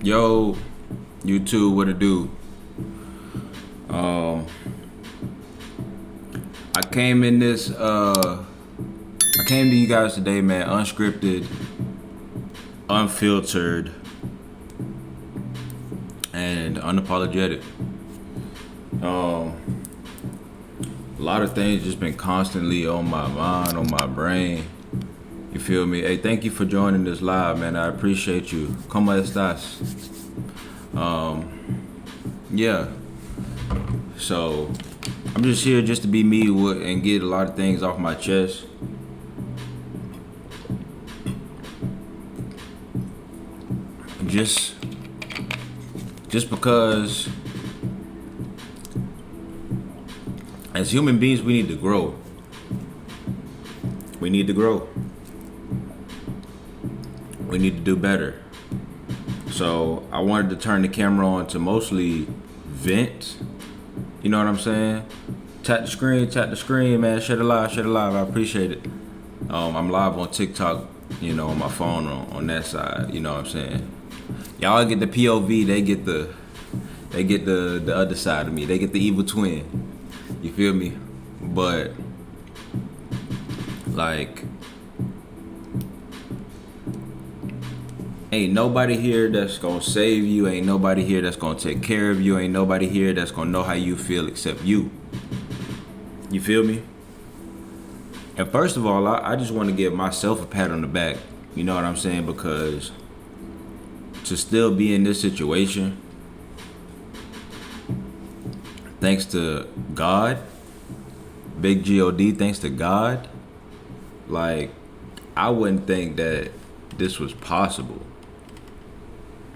Yo, YouTube, what it do? Um, I came in this. I came to you guys today, man. Unscripted, unfiltered, and unapologetic. A lot of things just been constantly on my mind, on my brain. You feel me? Hey, thank you for joining this live, man. I appreciate you. ¿Cómo estás? Yeah. So I'm just here just to be me and get a lot of things off my chest. Just because as human beings we need to grow. We need to grow. We need to do better. So I wanted to turn the camera on to mostly vent. You know what I'm saying? Tap the screen, man. Share it live. I appreciate it. I'm live on TikTok, on my phone on that side. You know what I'm saying? Y'all get the POV, they get the other side of me. They get the evil twin. You feel me? But like, ain't nobody here that's gonna save you. Ain't nobody here that's gonna take care of you. Ain't nobody here that's gonna know how you feel except you. You feel me? And first of all, I just want to give myself a pat on the back. You know what I'm saying? Because to still be in this situation, thanks to God, big God, thanks to God, like, I wouldn't think that this was possible.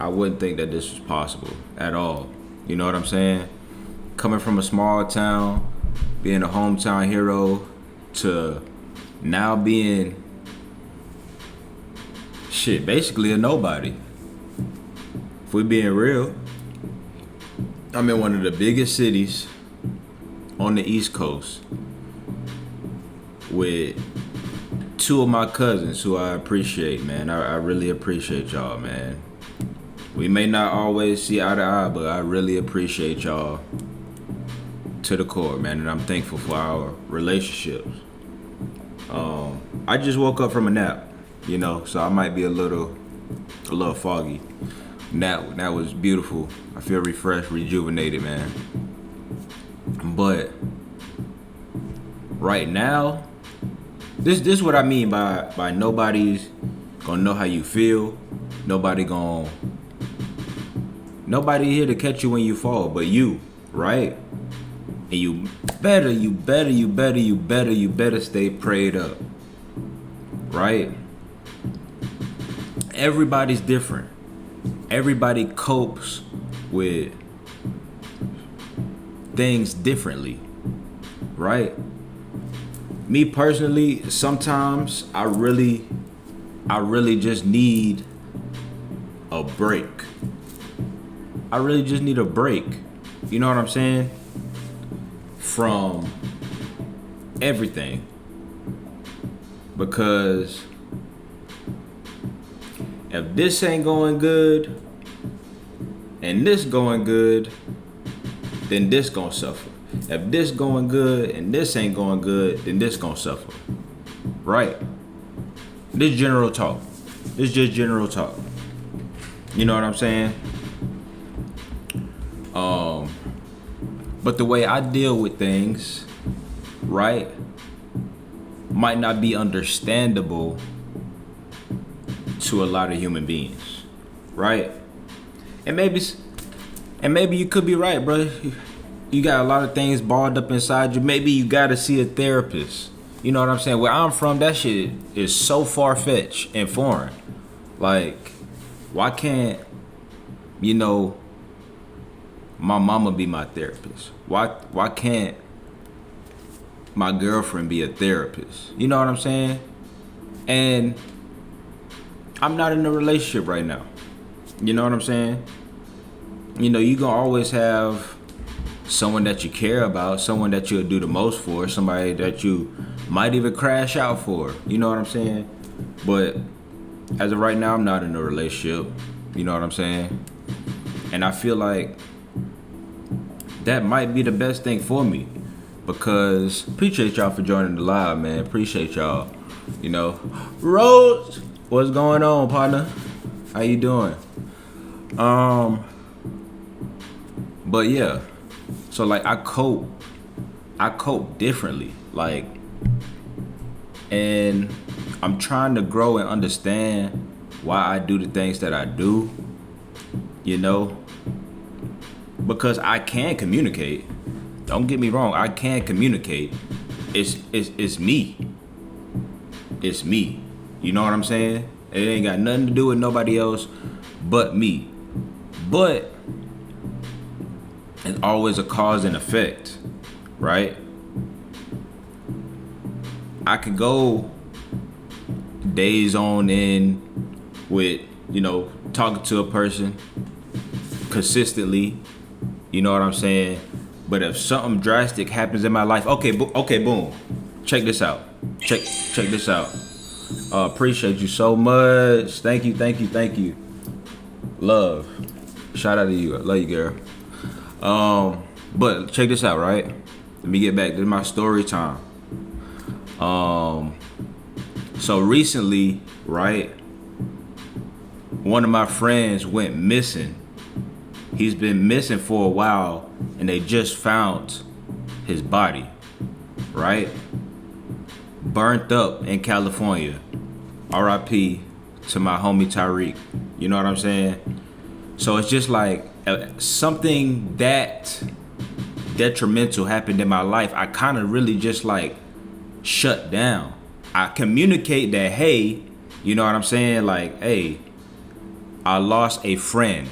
I wouldn't think that this was possible at all. You know what I'm saying? Coming from a small town, being a hometown hero, to now being basically a nobody. If we being real, I'm in one of the biggest cities on the East Coast with two of my cousins who I appreciate, man. I really appreciate y'all, man. We may not always see eye to eye, but I really appreciate y'all to the core, man. And I'm thankful for our relationships. I just woke up from a nap, so I might be a little foggy. That was beautiful. I feel refreshed, rejuvenated, man. But right now, this is what I mean by nobody's gonna know how you feel. Nobody here to catch you when you fall, but you, right? And you better stay prayed up, right? Everybody's different. Everybody copes with things differently, right? Me personally, sometimes I really just need a break. I really just need a break. You know what I'm saying? From everything. Because if this ain't going good and this going good, then this gonna suffer. If this going good and this ain't going good, then this gonna suffer. Right? This general talk. This just general talk. You know what I'm saying? But the way I deal with things, right, might not be understandable to a lot of human beings, right? And maybe you could be right, bro. You got a lot of things balled up inside you. Maybe you gotta see a therapist. You know what I'm saying? Where I'm from, that shit is so far-fetched and foreign. Like, why can't, my mama be my therapist? Why can't my girlfriend be a therapist? You know what I'm saying? And I'm not in a relationship right now. You know what I'm saying? You gonna always have someone that you care about, someone that you'll do the most for, somebody that you might even crash out for. You know what I'm saying? But as of right now, I'm not in a relationship. You know what I'm saying? And I feel like that might be the best thing for me, because appreciate y'all for joining the live, man. Appreciate y'all. You know, Rose, what's going on, partner? How you doing? But yeah, so like I cope differently, like, and I'm trying to grow and understand why I do the things that I do, you know, because I can communicate. Don't get me wrong, I can communicate. It's me. It's me. You know what I'm saying? It ain't got nothing to do with nobody else but me. But it's always a cause and effect, right? I could go days on end with, you know, talking to a person consistently, you know what I'm saying? But if something drastic happens in my life, okay, boom. Check this out. Check this out. Appreciate you so much. Thank you. Love. Shout out to you. I love you, girl. But check this out, right? Let me get back to my story time. So recently, right, one of my friends went missing. He's been missing for a while, and they just found his body, right? Burnt up in California. R.I.P. to my homie Tyreek. You know what I'm saying? So it's just like something that detrimental happened in my life. I kind of really just like shut down. I communicate that, hey, you know what I'm saying? Like, hey, I lost a friend.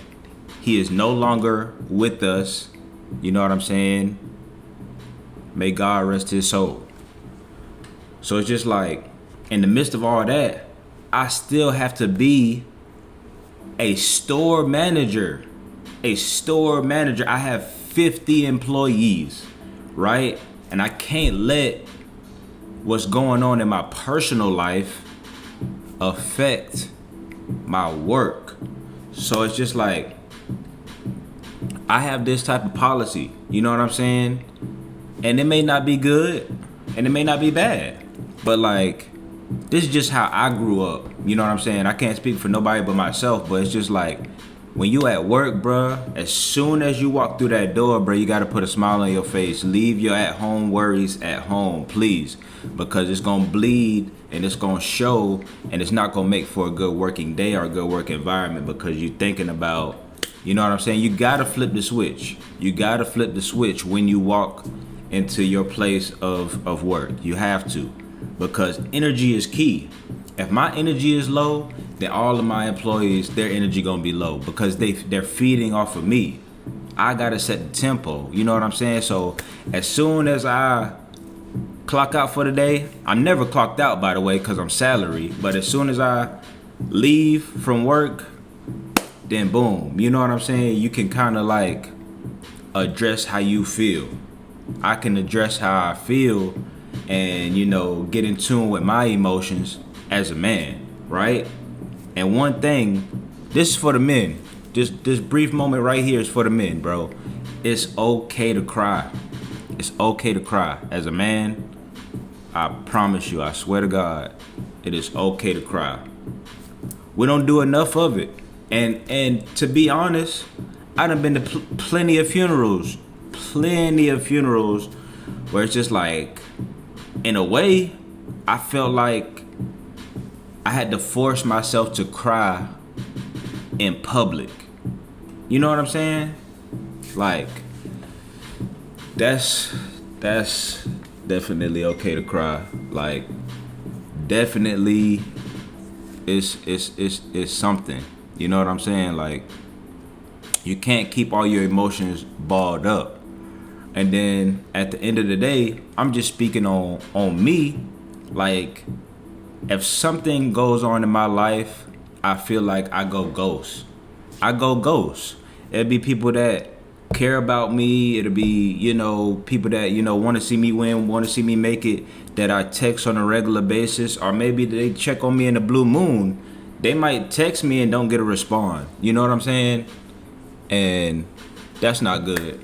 He is no longer with us. You know what I'm saying? May God rest his soul. So it's just like, in the midst of all that, I still have to be a store manager. I have 50 employees, right? And I can't let what's going on in my personal life affect my work. So it's just like, I have this type of policy, you know what I'm saying? And it may not be good and it may not be bad, but like, this is just how I grew up. You know what I'm saying? I can't speak for nobody but myself, but it's just like, when you at work, bruh, as soon as you walk through that door, bruh, you gotta put a smile on your face. Leave your at-home worries at home, please, because it's gonna bleed and it's gonna show, and it's not gonna make for a good working day or a good work environment, because you're thinking about, you know what I'm saying? You gotta flip the switch. You gotta flip the switch when you walk into your place of work. You have to, because energy is key. If my energy is low, then all of my employees, their energy gonna be low, because they're feeding off of me. I gotta set the tempo, you know what I'm saying? So as soon as I clock out for the day, I'm never clocked out, by the way, because I'm salary, but as soon as I leave from work, then boom, you know what I'm saying? You can kind of like address how you feel. I can address how I feel and, you know, get in tune with my emotions as a man, right? And one thing, this is for the men. This brief moment right here is for the men, bro. It's okay to cry. It's okay to cry. As a man, I promise you, I swear to God, it is okay to cry. We don't do enough of it. And to be honest, I done been to plenty of funerals where it's just like, in a way, I felt like I had to force myself to cry in public. You know what I'm saying? Like, that's definitely okay to cry. Like, definitely it's something. You know what I'm saying? Like, you can't keep all your emotions balled up. And then at the end of the day, I'm just speaking on me. Like, if something goes on in my life, I feel like I go ghost. It'll be people that care about me. It'll be, you know, people that, you know, want to see me win, want to see me make it, that I text on a regular basis, or maybe they check on me in the blue moon. they might text me and don't get a respond. You know what I'm saying? And that's not good.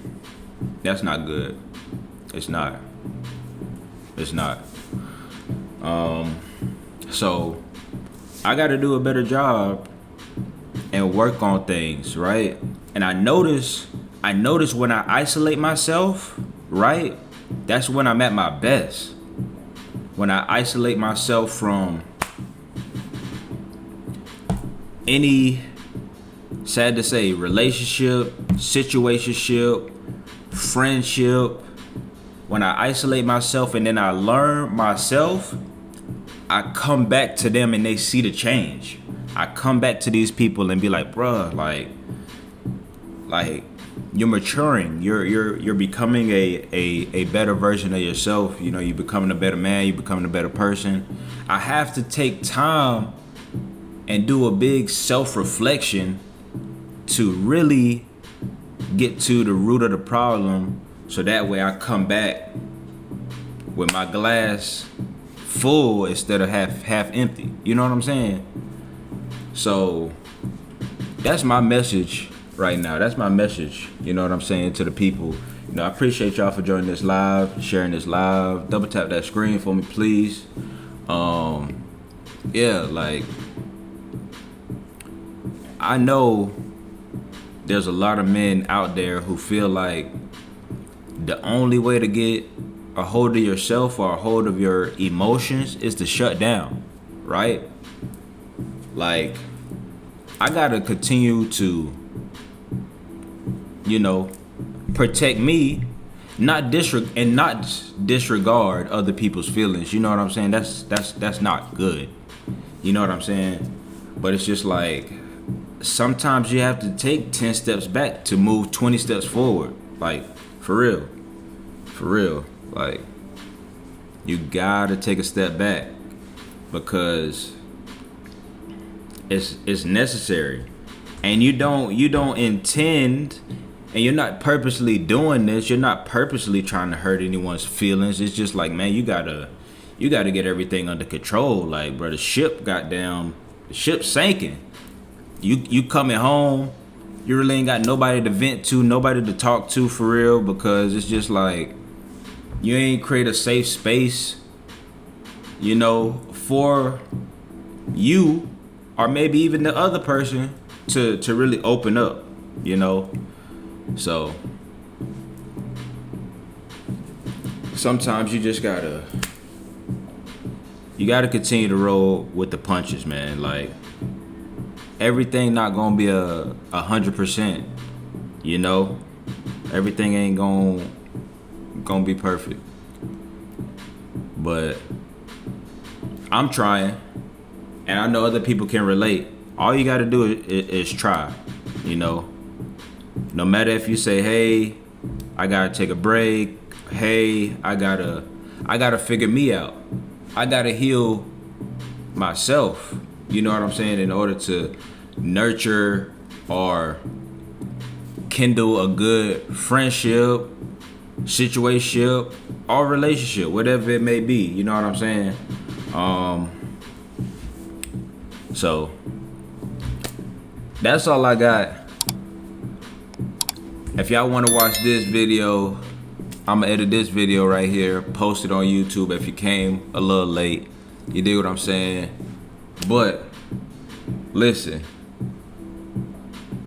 That's not good. It's not. It's not. So I got to do a better job and work on things, right? And I notice when I isolate myself, right? That's when I'm at my best. When I isolate myself from any, sad to say, relationship, situationship, friendship, when I isolate myself and then I learn myself, I come back to them and they see the change. I come back to these people and be like, bruh, like you're maturing. You're becoming a better version of yourself. You know, you're becoming a better man. You're becoming a better person. I have to take time and do a big self-reflection to really get to the root of the problem, so that way I come back with my glass full instead of half empty. You know what I'm saying? So that's my message right now. That's my message, you know what I'm saying, to the people. You know, I appreciate y'all for joining this live, sharing this live. Double tap that screen for me, please. Yeah, like, I know there's a lot of men out there who feel like the only way to get a hold of yourself or a hold of your emotions is to shut down, right? Like, I gotta continue to, you know, protect me, not disregard other people's feelings. You know what I'm saying? That's not good. You know what I'm saying? But it's just like, sometimes you have to take 10 steps back to move 20 steps forward. Like, for real. Like, you gotta take a step back because it's necessary. And you don't intend, and you're not purposely doing this. You're not purposely trying to hurt anyone's feelings. It's just like, man, you gotta get everything under control. Like, bro, the ship's sinking. You coming home, you really ain't got nobody to vent to, nobody to talk to for real, because it's just like, you ain't create a safe space, you know, for you or maybe even the other person to really open up, you know. So sometimes you just gotta continue to roll with the punches, man. Like, everything not gonna be 100%, you know. Everything ain't gonna be perfect, but I'm trying, and I know other people can relate. All you gotta do is try, you know. No matter if you say, hey, I gotta take a break, hey, I gotta figure me out, I gotta heal myself, you know what I'm saying, in order to nurture or kindle a good friendship, situationship, or relationship, whatever it may be, you know what I'm saying. So that's all I got. If y'all want to watch this video, I'm gonna edit this video right here, post it on YouTube if you came a little late. You dig what I'm saying? But listen,